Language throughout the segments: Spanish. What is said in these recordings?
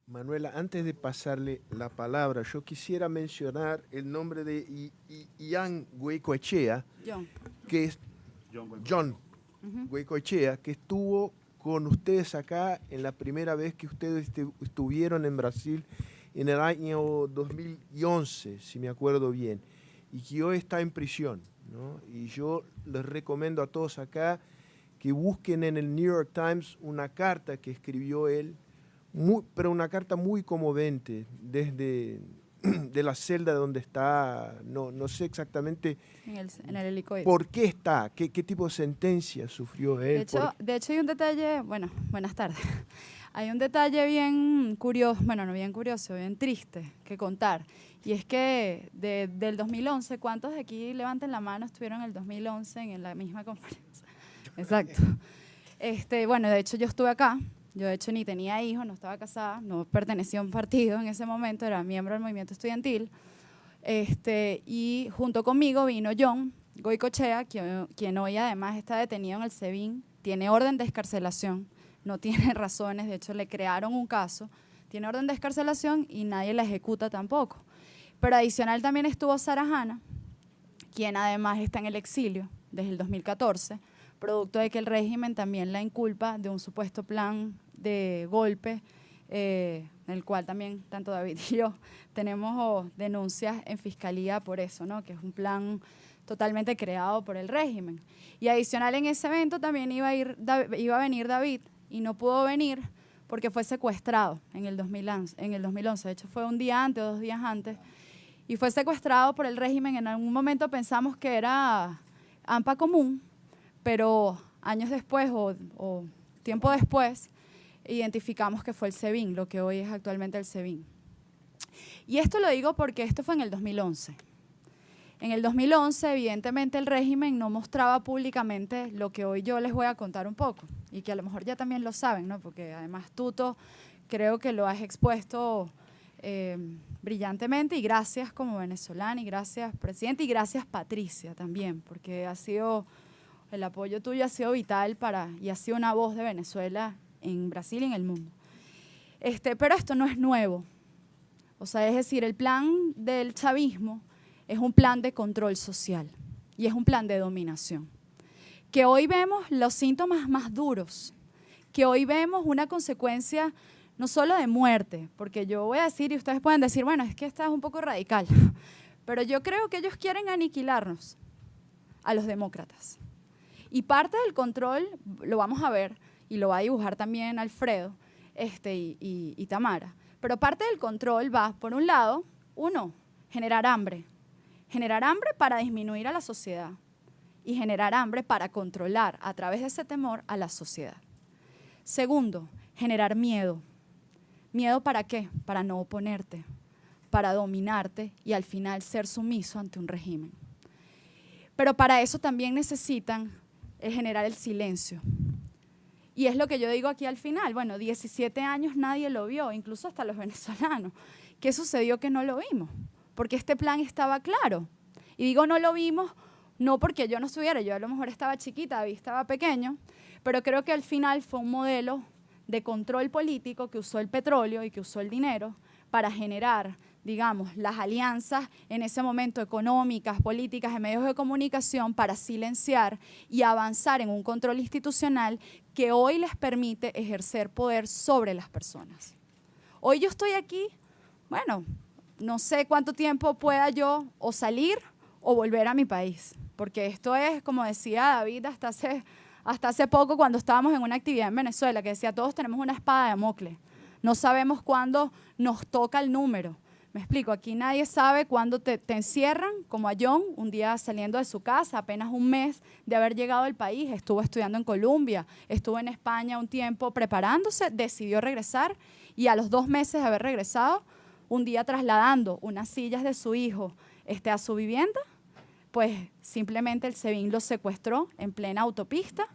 Manuela, antes de pasarle la palabra, yo quisiera mencionar el nombre de Ian Goicoechea, John. que es John Goicoechea, que estuvo con ustedes acá en la primera vez que ustedes estuvieron en Brasil en el año 2011, si me acuerdo bien, y que hoy está en prisión, ¿no? Y yo les recomiendo a todos acá que busquen en el New York Times una carta que escribió él, pero una carta muy conmovente desde de la celda donde está, no sé exactamente En el helicoide. por qué está, qué tipo de sentencia sufrió él. De hecho hay un detalle, bueno, buenas tardes. Hay un detalle bien curioso, bueno, no bien curioso, bien triste que contar. Y es que del 2011, ¿cuántos de aquí levanten la mano estuvieron en el 2011 en la misma conferencia? Exacto. Bueno, de hecho yo estuve acá. Yo de hecho ni tenía hijos, no estaba casada, no pertenecía a un partido en ese momento, era miembro del movimiento estudiantil. Y junto conmigo vino John Goicoechea, quien hoy además está detenido en el SEBIN, tiene orden de excarcelación, no tiene razones, de hecho le crearon un caso, tiene orden de excarcelación y nadie la ejecuta tampoco. Pero adicional también estuvo Sara Hanna, quien además está en el exilio desde el 2014, producto de que el régimen también la inculpa de un supuesto plan de golpe, en el cual también tanto David y yo tenemos denuncias en fiscalía por eso, ¿no? Que es un plan totalmente creado por el régimen. Y adicional en ese evento también iba a venir David y no pudo venir porque fue secuestrado en el 2011. De hecho fue un día antes o 2 días antes y fue secuestrado por el régimen. En algún momento pensamos que era AMPA común, pero años después o tiempo después identificamos que fue el SEBIN, lo que hoy es actualmente el SEBIN. Y esto lo digo porque esto fue en el 2011. En el 2011, evidentemente, el régimen no mostraba públicamente lo que hoy yo les voy a contar un poco, y que a lo mejor ya también lo saben, ¿no? Porque además Tuto creo que lo has expuesto brillantemente, y gracias como venezolana, y gracias presidente, y gracias Patricia también, porque el apoyo tuyo ha sido vital y ha sido una voz de Venezuela en Brasil y en el mundo. Pero esto no es nuevo. O sea, es decir, el plan del chavismo es un plan de control social y es un plan de dominación. Que hoy vemos los síntomas más duros, que hoy vemos una consecuencia no solo de muerte, porque yo voy a decir, y ustedes pueden decir, bueno, es que esta es un poco radical, pero yo creo que ellos quieren aniquilarnos a los demócratas. Y parte del control, lo vamos a ver, y lo va a dibujar también Alfredo y Tamara, pero parte del control va, por un lado, generar hambre para disminuir a la sociedad y generar hambre para controlar a través de ese temor a la sociedad. Segundo, generar miedo. ¿Miedo para qué? Para no oponerte, para dominarte y al final ser sumiso ante un régimen. Pero para eso también necesitan generar el silencio. Y es lo que yo digo aquí al final. Bueno, 17 años nadie lo vio, incluso hasta los venezolanos. ¿Qué sucedió que no lo vimos? Porque este plan estaba claro. Y digo no lo vimos, no porque yo no estuviera, yo a lo mejor estaba chiquita, David estaba pequeño, pero creo que al final fue un modelo de control político que usó el petróleo y que usó el dinero para generar, digamos, las alianzas en ese momento económicas, políticas, en medios de comunicación para silenciar y avanzar en un control institucional que hoy les permite ejercer poder sobre las personas. Hoy yo estoy aquí, bueno, no sé cuánto tiempo pueda yo o salir o volver a mi país, porque esto es, como decía David hasta hace poco cuando estábamos en una actividad en Venezuela, que decía, todos tenemos una espada de Damocles. No sabemos cuándo nos toca el número. Me explico, aquí nadie sabe cuándo te encierran, como a John, un día saliendo de su casa, apenas un mes de haber llegado al país, estuvo estudiando en Colombia, estuvo en España un tiempo preparándose, decidió regresar y a los 2 meses de haber regresado, un día trasladando unas sillas de su hijo a su vivienda, pues simplemente el SEBIN lo secuestró en plena autopista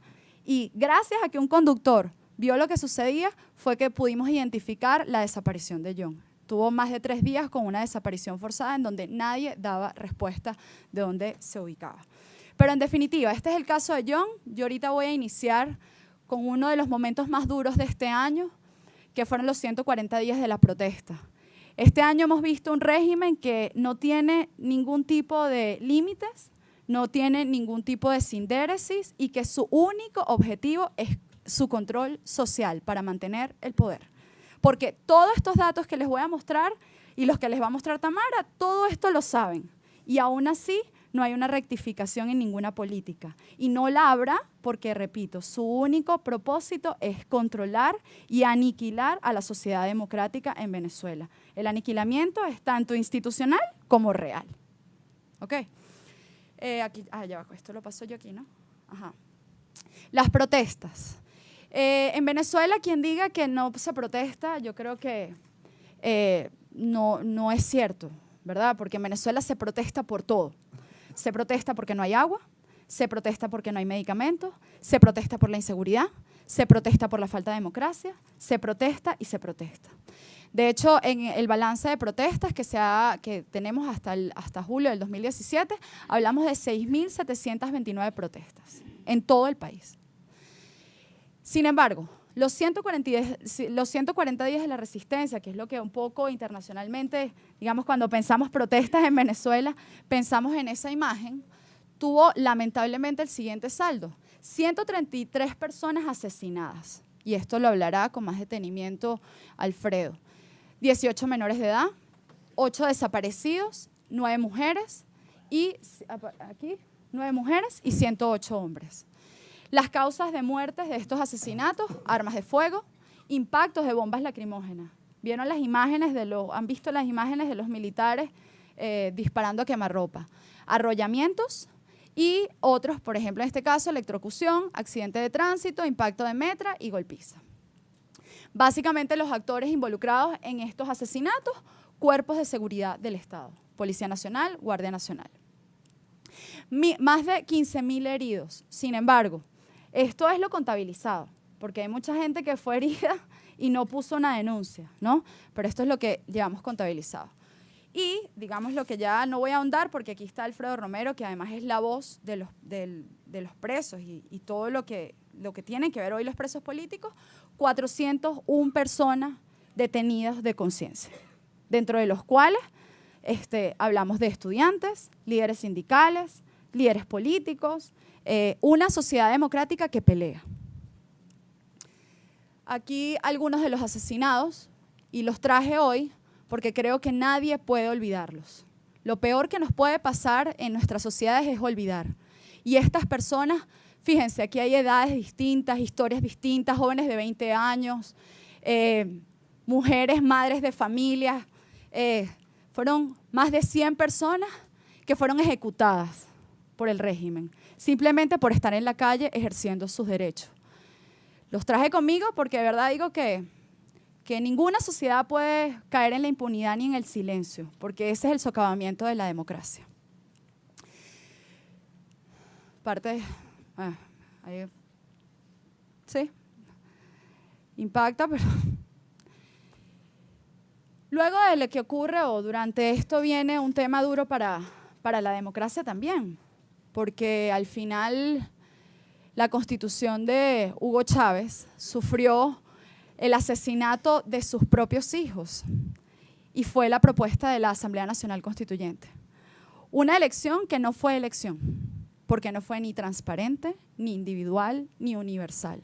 y gracias a que un conductor vio lo que sucedía fue que pudimos identificar la desaparición de John. Tuvo más de 3 días con una desaparición forzada en donde nadie daba respuesta de dónde se ubicaba. Pero en definitiva, este es el caso de John. Yo ahorita voy a iniciar con uno de los momentos más duros de este año, que fueron los 140 días de la protesta. Este año hemos visto un régimen que no tiene ningún tipo de límites, no tiene ningún tipo de sindéresis y que su único objetivo es su control social para mantener el poder. Porque todos estos datos que les voy a mostrar y los que les va a mostrar Tamara, todo esto lo saben. Y aún así no hay una rectificación en ninguna política. Y no la habrá porque, repito, su único propósito es controlar y aniquilar a la sociedad democrática en Venezuela. El aniquilamiento es tanto institucional como real. ¿Ok? Aquí, ya va, esto lo paso yo aquí, ¿no? Ajá. Las protestas. En Venezuela, quien diga que no se protesta, yo creo que no es cierto, ¿verdad? Porque en Venezuela se protesta por todo. Se protesta porque no hay agua, se protesta porque no hay medicamentos, se protesta por la inseguridad, se protesta por la falta de democracia, se protesta y se protesta. De hecho, en el balance de protestas que tenemos hasta julio del 2017, hablamos de 6.729 protestas en todo el país. Sin embargo, los 140 días de la resistencia, que es lo que un poco internacionalmente, digamos, cuando pensamos protestas en Venezuela, pensamos en esa imagen, tuvo lamentablemente el siguiente saldo: 133 personas asesinadas. Y esto lo hablará con más detenimiento Alfredo. 18 menores de edad, 8 desaparecidos, 9 mujeres y 108 hombres. Las causas de muertes de estos asesinatos: armas de fuego, impactos de bombas lacrimógenas. ¿Vieron las imágenes han visto las imágenes de los militares disparando a quemarropa? Arrollamientos y otros, por ejemplo, en este caso, electrocución, accidente de tránsito, impacto de metra y golpiza. Básicamente los actores involucrados en estos asesinatos: cuerpos de seguridad del Estado, Policía Nacional, Guardia Nacional. Más de 15.000 heridos. Sin embargo, esto es lo contabilizado, porque hay mucha gente que fue herida y no puso una denuncia, ¿no? Pero esto es lo que llevamos contabilizado. Y, digamos, lo que ya no voy a ahondar, porque aquí está Alfredo Romero, que además es la voz de los presos y todo lo que tienen que ver hoy los presos políticos: 401 personas detenidas de conciencia, dentro de los cuales hablamos de estudiantes, líderes sindicales, líderes políticos, una sociedad democrática que pelea. Aquí algunos de los asesinados, y los traje hoy porque creo que nadie puede olvidarlos. Lo peor que nos puede pasar en nuestras sociedades es olvidar. Y estas personas, fíjense, aquí hay edades distintas, historias distintas, jóvenes de 20 años, mujeres, madres de familias. Fueron más de 100 personas que fueron ejecutadas por el régimen, simplemente por estar en la calle ejerciendo sus derechos. Los traje conmigo porque de verdad digo que ninguna sociedad puede caer en la impunidad ni en el silencio, porque ese es el socavamiento de la democracia. Sí, impacta, pero luego de lo que ocurre o durante esto viene un tema duro para la democracia también, porque al final la Constitución de Hugo Chávez sufrió el asesinato de sus propios hijos y fue la propuesta de la Asamblea Nacional Constituyente. Una elección que no fue elección, porque no fue ni transparente, ni individual, ni universal.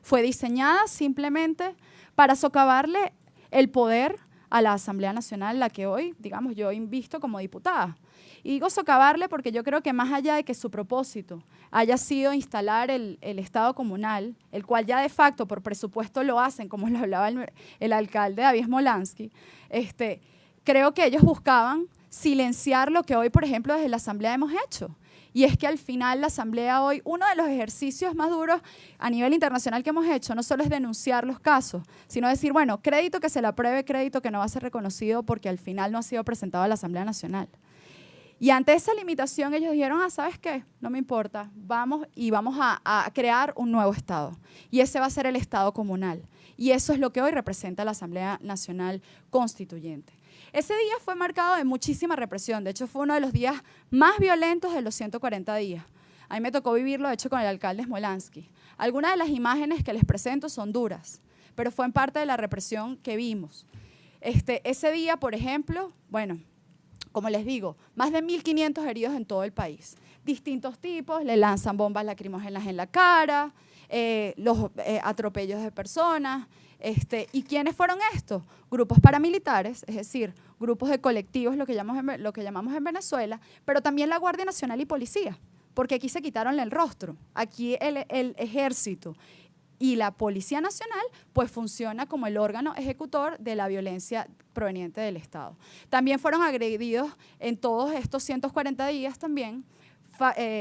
Fue diseñada simplemente para socavarle el poder a la Asamblea Nacional, la que hoy, digamos, yo invisto como diputada. Y digo socavarle porque yo creo que más allá de que su propósito haya sido instalar el Estado comunal, el cual ya de facto por presupuesto lo hacen, como lo hablaba el alcalde David Smolansky, creo que ellos buscaban silenciar lo que hoy, por ejemplo, desde la Asamblea hemos hecho. Y es que al final la Asamblea hoy, uno de los ejercicios más duros a nivel internacional que hemos hecho, no solo es denunciar los casos, sino decir, bueno, crédito que se le apruebe, crédito que no va a ser reconocido porque al final no ha sido presentado a la Asamblea Nacional. Y ante esa limitación ellos dijeron, ¿sabes qué? No me importa, vamos a crear un nuevo Estado. Y ese va a ser el Estado comunal. Y eso es lo que hoy representa la Asamblea Nacional Constituyente. Ese día fue marcado de muchísima represión. De hecho, fue uno de los días más violentos de los 140 días. A mí me tocó vivirlo, de hecho, con el alcalde Smolansky. Algunas de las imágenes que les presento son duras, pero fue en parte de la represión que vimos. Ese día, por ejemplo, bueno, como les digo, más de 1.500 heridos en todo el país. Distintos tipos, le lanzan bombas lacrimógenas en la cara, los atropellos de personas. ¿Y quiénes fueron estos? Grupos paramilitares, es decir, grupos de colectivos, lo que llamamos en Venezuela, pero también la Guardia Nacional y Policía, porque aquí se quitaron el rostro. Aquí el ejército y la Policía Nacional pues funciona como el órgano ejecutor de la violencia proveniente del Estado. También fueron agredidos en todos estos 140 días también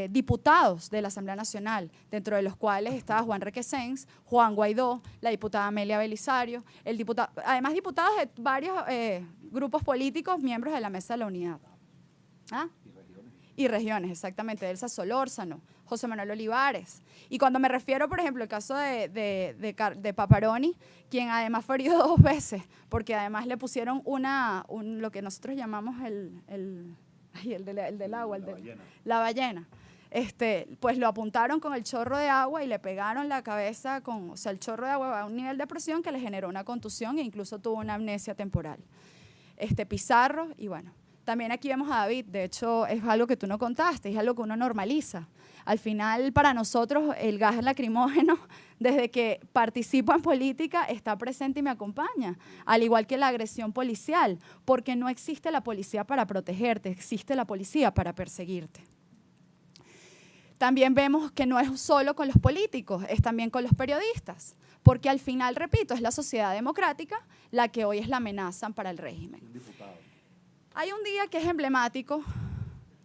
diputados de la Asamblea Nacional, dentro de los cuales estaba Juan Requesens, Juan Guaidó, la diputada Amelia Belisario, además diputados de varios grupos políticos, miembros de la Mesa de la Unidad. ¿Ah? Y regiones, exactamente, Elsa Solórzano, José Manuel Olivares. Y cuando me refiero, por ejemplo, al caso de Paparoni, quien además fue herido 2 veces, porque además le pusieron lo que nosotros llamamos el del agua, la ballena. Pues lo apuntaron con el chorro de agua y le pegaron la cabeza el chorro de agua a un nivel de presión que le generó una contusión e incluso tuvo una amnesia temporal. Pizarro, y bueno, también aquí vemos a David, de hecho es algo que tú no contaste, es algo que uno normaliza. Al final, para nosotros, el gas lacrimógeno, desde que participo en política, está presente y me acompaña, al igual que la agresión policial, porque no existe la policía para protegerte, existe la policía para perseguirte. También vemos que no es solo con los políticos, es también con los periodistas, porque al final, repito, es la sociedad democrática la que hoy es la amenaza para el régimen. Hay un día que es emblemático,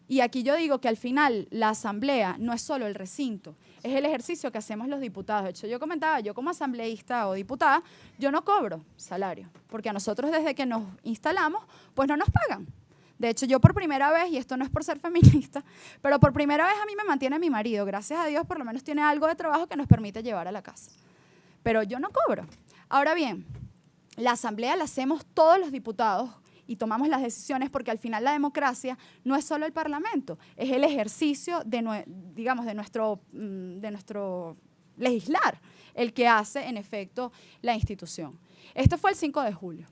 y aquí yo digo que al final la asamblea no es solo el recinto, es el ejercicio que hacemos los diputados. De hecho, yo comentaba, yo como asambleísta o diputada, yo no cobro salario, porque a nosotros desde que nos instalamos, pues no nos pagan. De hecho, yo por primera vez, y esto no es por ser feminista, pero por primera vez a mí me mantiene mi marido. Gracias a Dios, por lo menos tiene algo de trabajo que nos permite llevar a la casa. Pero yo no cobro. Ahora bien, la asamblea la hacemos todos los diputados y tomamos las decisiones porque al final la democracia no es solo el Parlamento, es el ejercicio de nuestro legislar, el que hace en efecto la institución. Esto fue el 5 de julio.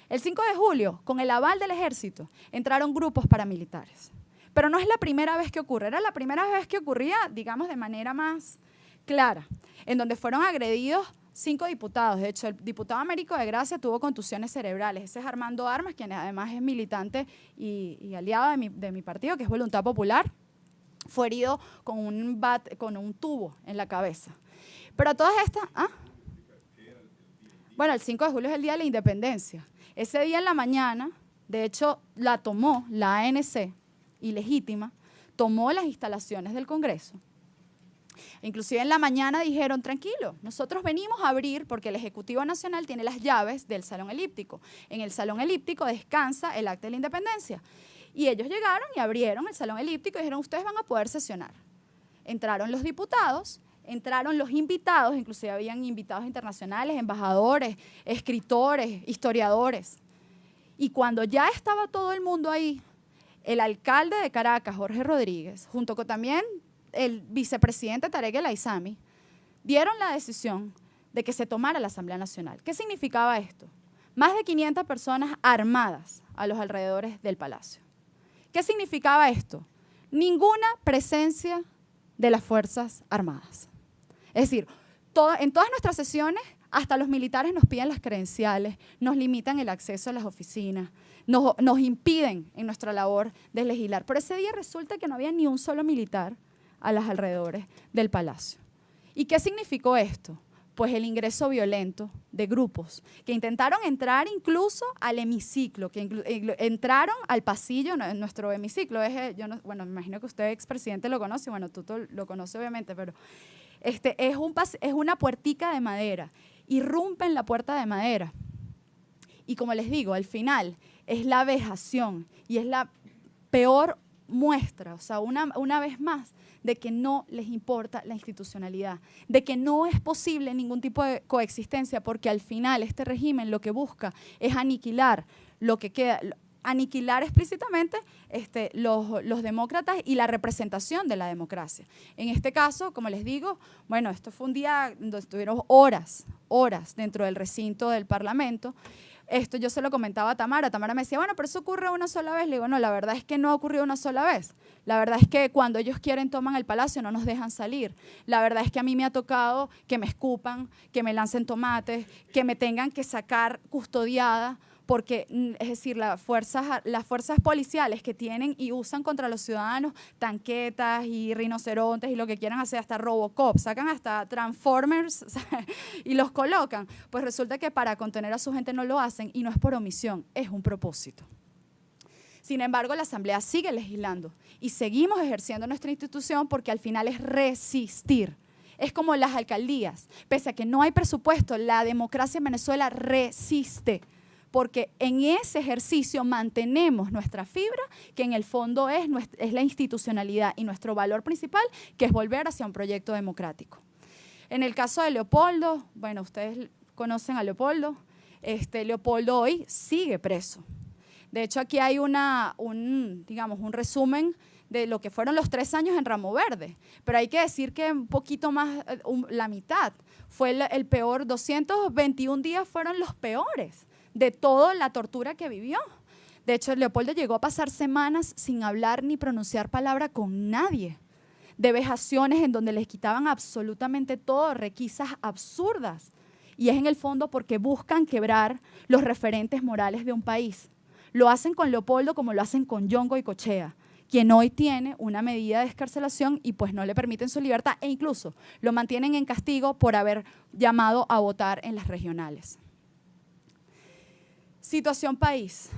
El 5 de julio, con el aval del ejército, entraron grupos paramilitares. Pero no es la primera vez que ocurre, era la primera vez que ocurría, digamos, de manera más clara, en donde fueron agredidos 5 diputados. De hecho, el diputado Américo de Gracia tuvo contusiones cerebrales. Ese es Armando Armas, quien además es militante y aliado de mi partido, que es Voluntad Popular. Fue herido con un tubo en la cabeza. Pero todas estas... ¿ah? Bueno, el 5 de julio es el Día de la Independencia. Ese día en la mañana, de hecho, la tomó la ANC, ilegítima, tomó las instalaciones del Congreso. Inclusive en la mañana dijeron, tranquilo, nosotros venimos a abrir porque el Ejecutivo Nacional tiene las llaves del Salón Elíptico. En el Salón Elíptico descansa el Acta de la Independencia. Y ellos llegaron y abrieron el Salón Elíptico y dijeron, ustedes van a poder sesionar. Entraron los diputados, entraron los invitados, inclusive habían invitados internacionales, embajadores, escritores, historiadores. Y cuando ya estaba todo el mundo ahí, el alcalde de Caracas, Jorge Rodríguez, junto con también el vicepresidente Tarek El Aissami, dieron la decisión de que se tomara la Asamblea Nacional. ¿Qué significaba esto? Más de 500 personas armadas a los alrededores del Palacio. ¿Qué significaba esto? Ninguna presencia de las Fuerzas Armadas. Es decir, en todas nuestras sesiones, hasta los militares nos piden las credenciales, nos limitan el acceso a las oficinas, nos impiden en nuestra labor de legislar. Pero ese día resulta que no había ni un solo militar a los alrededores del Palacio. ¿Y qué significó esto? Pues el ingreso violento de grupos que intentaron entrar incluso al hemiciclo, que entraron al pasillo, en nuestro hemiciclo. Bueno, me imagino que usted, expresidente, lo conoce, bueno, tú lo conoces obviamente, pero es una puertica de madera. Irrumpen la puerta de madera. Y como les digo, al final es la vejación y es la peor muestra, o sea, una vez más, de que no les importa la institucionalidad, de que no es posible ningún tipo de coexistencia, porque al final este régimen lo que busca es aniquilar lo que queda, aniquilar explícitamente los demócratas y la representación de la democracia. En este caso, como les digo, bueno, esto fue un día donde estuvieron horas dentro del recinto del Parlamento. Esto yo se lo comentaba a Tamara. Tamara me decía, bueno, pero eso ocurre una sola vez. Le digo, no, la verdad es que no ha ocurrido una sola vez. La verdad es que cuando ellos quieren toman el palacio, no nos dejan salir. La verdad es que a mí me ha tocado que me escupan, que me lancen tomates, que me tengan que sacar custodiada, porque, es decir, las fuerzas policiales que tienen y usan contra los ciudadanos tanquetas y rinocerontes y lo que quieran hacer, hasta Robocop, sacan hasta Transformers y los colocan, pues resulta que para contener a su gente no lo hacen y no es por omisión, es un propósito. Sin embargo, la Asamblea sigue legislando y seguimos ejerciendo nuestra institución porque al final es resistir. Es como las alcaldías, pese a que no hay presupuesto, la democracia en Venezuela resiste, porque en ese ejercicio mantenemos nuestra fibra, que en el fondo es la institucionalidad y nuestro valor principal, que es volver hacia un proyecto democrático. En el caso de Leopoldo, bueno, ustedes conocen a Leopoldo, Leopoldo hoy sigue preso. De hecho, aquí hay un resumen de lo que fueron los 3 años en Ramo Verde, pero hay que decir que un poquito más, la mitad, fue el peor, 221 días fueron los peores de toda la tortura que vivió. De hecho, Leopoldo llegó a pasar semanas sin hablar ni pronunciar palabra con nadie, de vejaciones en donde les quitaban absolutamente todo, requisas absurdas. Y es en el fondo porque buscan quebrar los referentes morales de un país. Lo hacen con Leopoldo como lo hacen con John Goycochea, quien hoy tiene una medida de excarcelación y pues no le permiten su libertad e incluso lo mantienen en castigo por haber llamado a votar en las regionales. Situación país.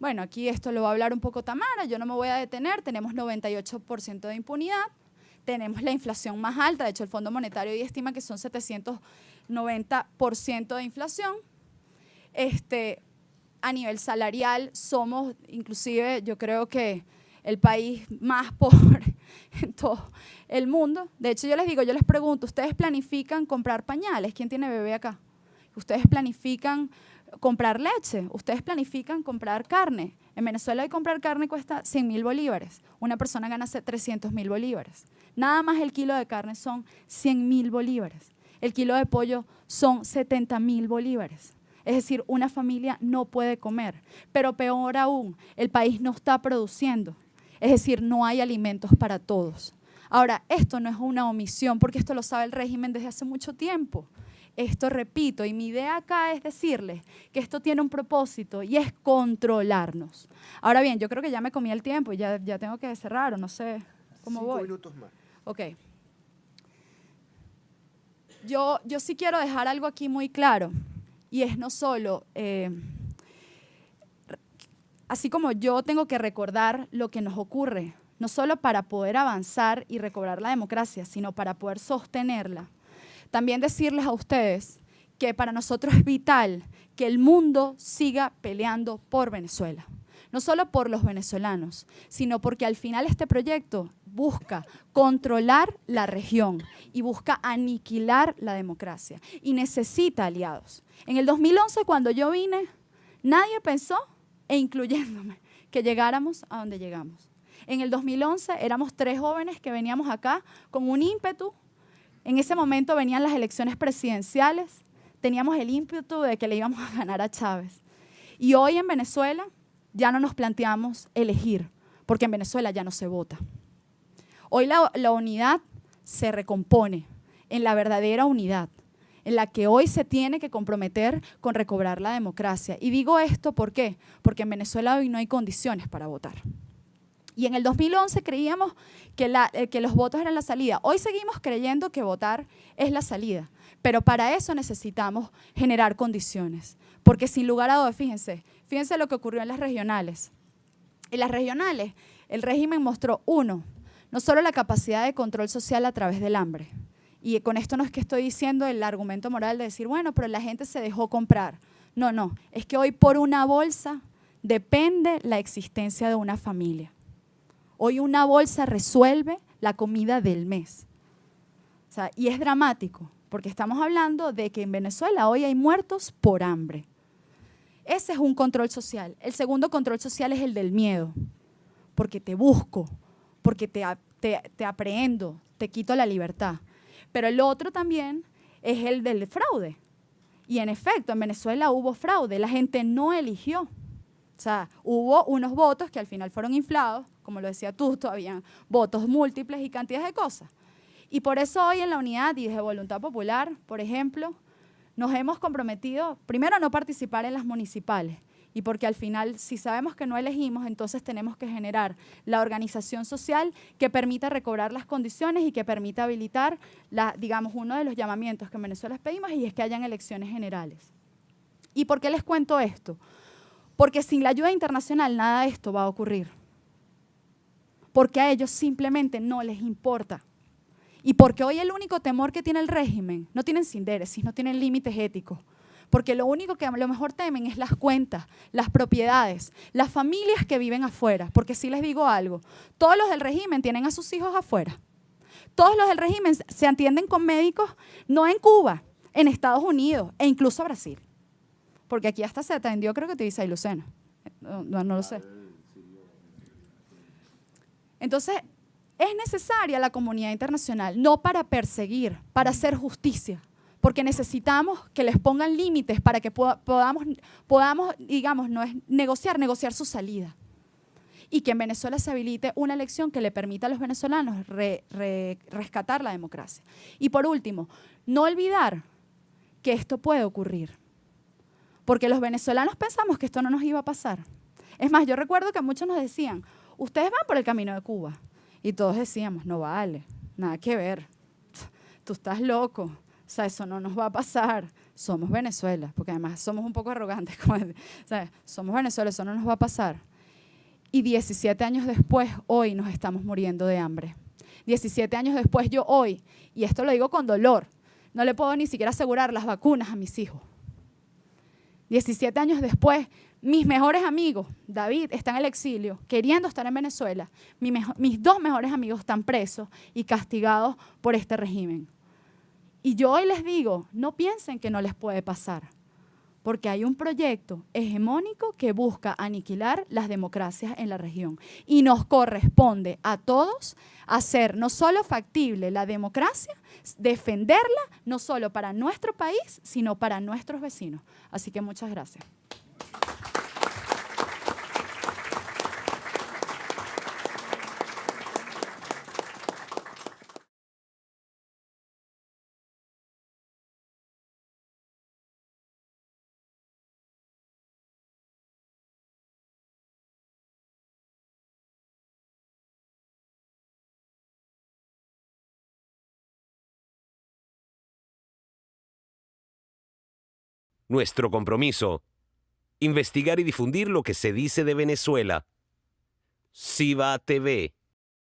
Bueno, aquí esto lo va a hablar un poco Tamara, yo no me voy a detener, tenemos 98% de impunidad, tenemos la inflación más alta, de hecho el Fondo Monetario hoy estima que son 790% de inflación. A nivel salarial somos, inclusive yo creo que el país más pobre en todo el mundo. De hecho yo les pregunto, ¿ustedes planifican comprar pañales? ¿Quién tiene bebé acá? ¿Ustedes planifican comprar leche? ¿Ustedes planifican comprar carne? En Venezuela hoy comprar carne cuesta 100.000 bolívares. Una persona gana 300.000 bolívares. Nada más el kilo de carne son 100.000 bolívares. El kilo de pollo son 70.000 bolívares. Es decir, una familia no puede comer. Pero peor aún, el país no está produciendo. Es decir, no hay alimentos para todos. Ahora, esto no es una omisión, porque esto lo sabe el régimen desde hace mucho tiempo. Esto repito, y mi idea acá es decirles que esto tiene un propósito y es controlarnos. Ahora bien, yo creo que ya me comí el tiempo y ya tengo que cerrar o no sé cómo voy. 5 minutos más. Ok. Yo sí quiero dejar algo aquí muy claro y es no solo, así como yo tengo que recordar lo que nos ocurre, no solo para poder avanzar y recobrar la democracia, sino para poder sostenerla. También decirles a ustedes que para nosotros es vital que el mundo siga peleando por Venezuela. No solo por los venezolanos, sino porque al final este proyecto busca controlar la región y busca aniquilar la democracia y necesita aliados. En el 2011, cuando yo vine, nadie pensó, e incluyéndome, que llegáramos a donde llegamos. En el 2011 éramos 3 jóvenes que veníamos acá con un ímpetu. En ese momento venían las elecciones presidenciales, teníamos el ímpetu de que le íbamos a ganar a Chávez. Y hoy en Venezuela ya no nos planteamos elegir, porque en Venezuela ya no se vota. Hoy la unidad se recompone en la verdadera unidad, en la que hoy se tiene que comprometer con recobrar la democracia. Y digo esto, ¿por qué? Porque en Venezuela hoy no hay condiciones para votar. Y en el 2011 creíamos que los votos eran la salida. Hoy seguimos creyendo que votar es la salida, pero para eso necesitamos generar condiciones. Porque sin lugar a dudas, fíjense lo que ocurrió en las regionales. En las regionales, el régimen mostró, no solo la capacidad de control social a través del hambre. Y con esto no es que estoy diciendo el argumento moral de decir, bueno, pero la gente se dejó comprar. No, es que hoy por una bolsa depende la existencia de una familia. Hoy una bolsa resuelve la comida del mes. O sea, y es dramático, porque estamos hablando de que en Venezuela hoy hay muertos por hambre. Ese es un control social. El segundo control social es el del miedo, porque te busco, porque te aprehendo, te quito la libertad. Pero el otro también es el del fraude. Y en efecto, en Venezuela hubo fraude, la gente no eligió. O sea, hubo unos votos que al final fueron inflados, como lo decía tú, todavía votos múltiples y cantidades de cosas. Y por eso hoy en la Unidad y desde Voluntad Popular, por ejemplo, nos hemos comprometido, primero, a no participar en las municipales, y porque al final, si sabemos que no elegimos, entonces tenemos que generar la organización social que permita recobrar las condiciones y que permita habilitar, digamos, uno de los llamamientos que en Venezuela pedimos, y es que hayan elecciones generales. ¿Y por qué les cuento esto? Porque sin la ayuda internacional nada de esto va a ocurrir. Porque a ellos simplemente no les importa. Y porque hoy el único temor que tiene el régimen, no tienen sindéresis, no tienen límites éticos, porque lo único que a lo mejor temen es las cuentas, las propiedades, las familias que viven afuera. Porque sí les digo algo, todos los del régimen tienen a sus hijos afuera. Todos los del régimen se atienden con médicos, no en Cuba, en Estados Unidos e incluso Brasil. Porque aquí hasta se atendió, creo que te dice Lucena. No lo sé. Entonces, es necesaria la comunidad internacional, no para perseguir, para hacer justicia. Porque necesitamos que les pongan límites para que podamos, digamos, no es negociar su salida. Y que en Venezuela se habilite una elección que le permita a los venezolanos rescatar la democracia. Y por último, no olvidar que esto puede ocurrir. Porque los venezolanos pensamos que esto no nos iba a pasar. Es más, yo recuerdo que muchos nos decían, ustedes van por el camino de Cuba. Y todos decíamos, no vale, nada que ver, tú estás loco, o sea, eso no nos va a pasar, somos Venezuela, porque además somos un poco arrogantes, ¿sabes? Somos Venezuela, eso no nos va a pasar. Y 17 años después, hoy nos estamos muriendo de hambre. 17 años después, yo hoy, y esto lo digo con dolor, no le puedo ni siquiera asegurar las vacunas a mis hijos. 17 años después, mis mejores amigos, David, está en el exilio, queriendo estar en Venezuela. Mis dos mejores amigos están presos y castigados por este régimen. Y yo hoy les digo, no piensen que no les puede pasar, porque hay un proyecto hegemónico que busca aniquilar las democracias en la región. Y nos corresponde a todos hacer no solo factible la democracia, defenderla no solo para nuestro país, sino para nuestros vecinos. Así que muchas gracias. Nuestro compromiso: investigar y difundir lo que se dice de Venezuela. SIVA TV.